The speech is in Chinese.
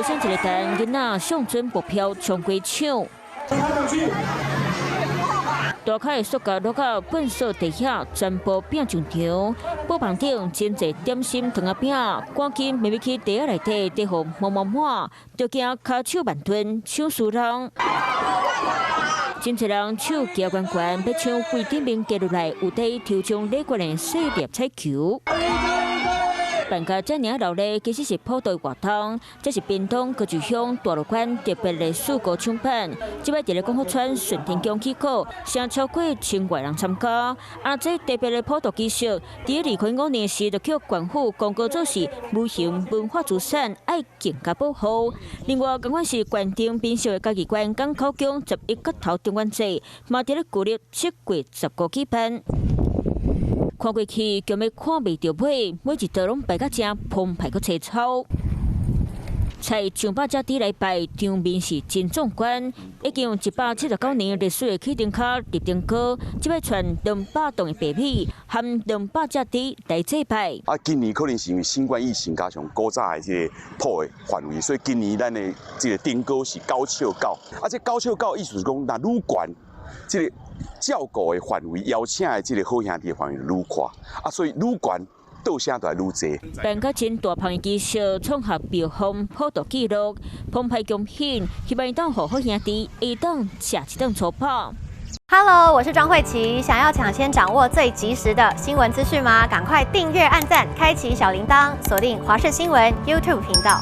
生一个单囡仔上准目标冲过抢。大块塑胶落到粪扫地下，全部变上场。布棚顶真侪点心糖仔饼，赶紧慢慢去地下内底地互满，就惊骹手慢吞，抢输人。真侪人手举悬悬，要抢柜顶面跌落来有底抽奖礼券的细粒彩球。办甲遮尔闹热，其实是普渡活动，这是屏东高级乡大路馆特别的四股抢办。即摆伫咧广福村顺天宫起考，成超过1000外人参加。这特别的普渡仪式，伫2005年时就去县府公告做是无形文化资产，爱更加保护。另外，同款是县城滨秀的嘉义县港口宫11角头中元节，嘛伫咧旧历7月15举办。看过去，根本看袂到尾，每一道拢摆甲正澎湃个青草。菜上百只猪来拜，场面是真壮观。已经有179年历史的起顶卡立顶高，即摆传200栋的白米，含200只猪来祭拜。今年可能是因为新冠疫情加上古早的这个土的范围，所以今年咱的这个顶高是9尺高。这9尺高意思是讲，那愈悬，这个照顾的范围，邀请的这个好兄弟的范围愈宽，所以愈悬。倒声就愈济。办甲真大棚的仪式，创下标风普渡纪录，澎湃恭喜，希望当好好兄弟，一当吃一顿粗饱。Hello， 我是庄慧琪，想要抢先掌握最及时的新闻资讯吗？赶快订阅、按赞、开启小铃铛，锁定华视新闻 YouTube 频道。